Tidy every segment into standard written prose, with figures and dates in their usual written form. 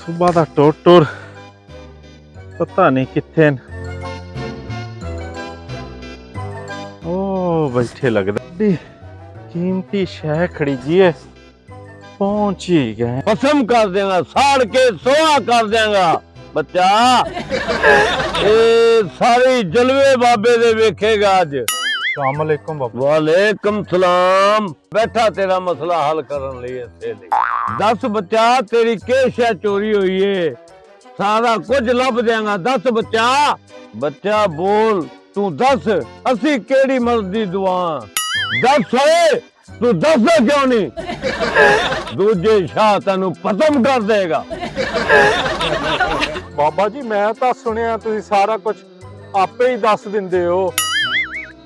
ਸੁਬਾ ਦਾ ਟੋਟਰ ਪਤਾ ਨਹੀਂ ਕਿੱਥੇ ਨੇ। ਉਹ ਬੈਠੇ ਲੱਗਦਾ ਕੀਮਤੀ ਸ਼ੈ ਖੜੀ ਜੀ ਹੈ, ਪਹੁੰਚ ਹੀ ਗਏ। कसम कर देगा, साड़ के सोहा कर देगा बच्चा। सारी जलवे बाबे दे वेखेगा अज। अस्सलाम वालेकुम बाबा। वालेकुम सलाम। बैठा तेरा मसला हल करन लई इत्थे ली। दस बच्चा तेरी के शै चोरी हुई है, सारा कुछ लभ देगा। दस बच्चा, बच्चा बोल तू दस, असी केड़ी मर्द दी दुआ। दस होए तू दस क्यों नहीं? दूजे शाह तेनू खत्म कर देगा। ਬਾਬਾ ਜੀ ਮੈਂ ਤਾਂ ਸੁਣਿਆ ਤੁਸੀਂ ਸਾਰਾ ਕੁਝ ਆਪੇ ਹੀ ਦੱਸ ਦਿੰਦੇ ਹੋ।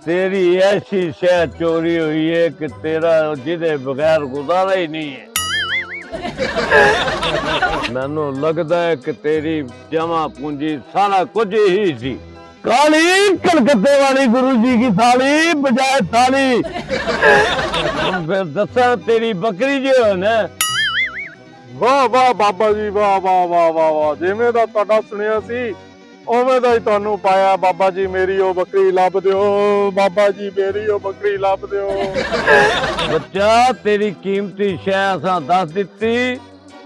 तेरी ऐसी शह चोरी हुई है कि तेरा जिदे बगैर गुजारा ही नहीं है। मैनू लगता है कि तेरी जमा पूंजी सारा कुछ ही सी। काली कलकत्ते वाली गुरु जी की थाली बजाय थाली। फिर दसा तेरी बकरी जो है ना। ਵਾਹ ਵਾਹ ਬਾਬਾ ਜੀ, ਵਾਹ ਵਾਹ ਵਾਹ ਵਾਹ ਵਾਹ। ਜਿਵੇਂ ਦਾ ਤੁਹਾਡਾ ਸੁਣਿਆ ਸੀ ਉਵੇਂ ਦਾ ਹੀ ਤੁਹਾਨੂੰ ਪਾਇਆ। ਬਾਬਾ ਜੀ ਮੇਰੀ ਉਹ ਬੱਕਰੀ ਲੱਭ ਦਿਓ, ਬਾਬਾ ਜੀ ਮੇਰੀ ਉਹ ਬੱਕਰੀ ਲੱਭ ਦਿਓ। ਬੱਚਾ तेरी कीमती शह असां दस दित्ती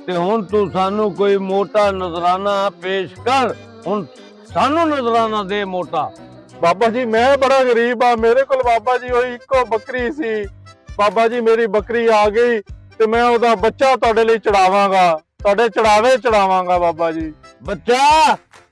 ते हुण तू सानू कोई मोटा नजराना पेश कर। हुण सानू नजराना दे मोटा। ਬਾਬਾ ਜੀ ਮੈਂ ਬੜਾ ਗਰੀਬ ਆ, ਮੇਰੇ ਕੋਲ ਬਾਬਾ ਜੀ ਉਹ ਇੱਕੋ ਬੱਕਰੀ ਸੀ। ਬਾਬਾ ਜੀ ਮੇਰੀ ਬੱਕਰੀ ਆ ਗਈ ਤੇ ਮੈਂ ਉਹਦਾ ਬੱਚਾ ਤੁਹਾਡੇ ਲਈ ਚੜਾਵਾਂਗਾ, ਤੁਹਾਡੇ ਚੜਾਵੇ ਚੜਾਵਾਂਗਾ ਬਾਬਾ ਜੀ। ਬੱਚਾ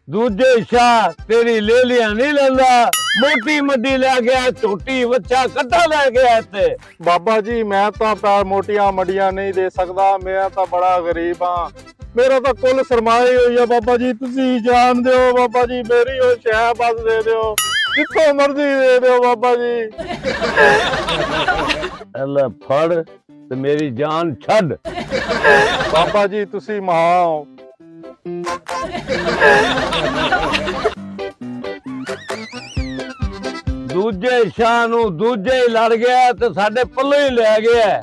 ਦੂਜੇ ਸ਼ਾਹ ਤੇਰੀ ਲੈ ਲਿਆ ਨਹੀਂ ਲੈਂਦਾ। ਮੋਟੀ ਮੱਡੀ ਲੈ ਗਿਆ, ਛੋਟੀ ਬੱਚਾ ਕੱਟਾ ਲੈ ਗਿਆ ਤੇ। ਬਾਬਾ ਜੀ ਮੈਂ ਤਾਂ ਪੈਰ ਮੋਟੀਆਂ ਮੱਡੀਆਂ ਨਹੀਂ ਦੇ ਸਕਦਾ, ਮੈਂ ਤਾਂ ਬੜਾ ਗਰੀਬ ਆ। ਮੇਰਾ ਤਾਂ ਕੁੱਲ ਸਰਮਾਇਆ ਹੋਈ ਆ ਬਾਬਾ ਜੀ, ਤੁਸੀਂ ਜਾਣ ਦਿਓ ਬਾਬਾ ਜੀ। ਮੇਰੀ ਉਹ ਸ਼ੈ ਬਸ ਦੇ ਦਿਓ, ਜਿੱਥੋਂ ਮਰਜ਼ੀ ਦੇ ਦਿਓ ਬਾਬਾ ਜੀ। ਲੈ ਫੜ ਤੇ ਮੇਰੀ ਜਾਨ ਛੱਡ। ਬਾਬਾ ਜੀ ਤੁਸੀਂ ਮਹਾਂ ਹੋ। ਦੂਜੇ ਸ਼ਾਹ ਨੂੰ ਦੂਜੇ ਹੀ ਲੜ ਗਿਆ ਤੇ ਸਾਡੇ ਪੱਲੇ ਹੀ ਲੈ ਗਿਆ।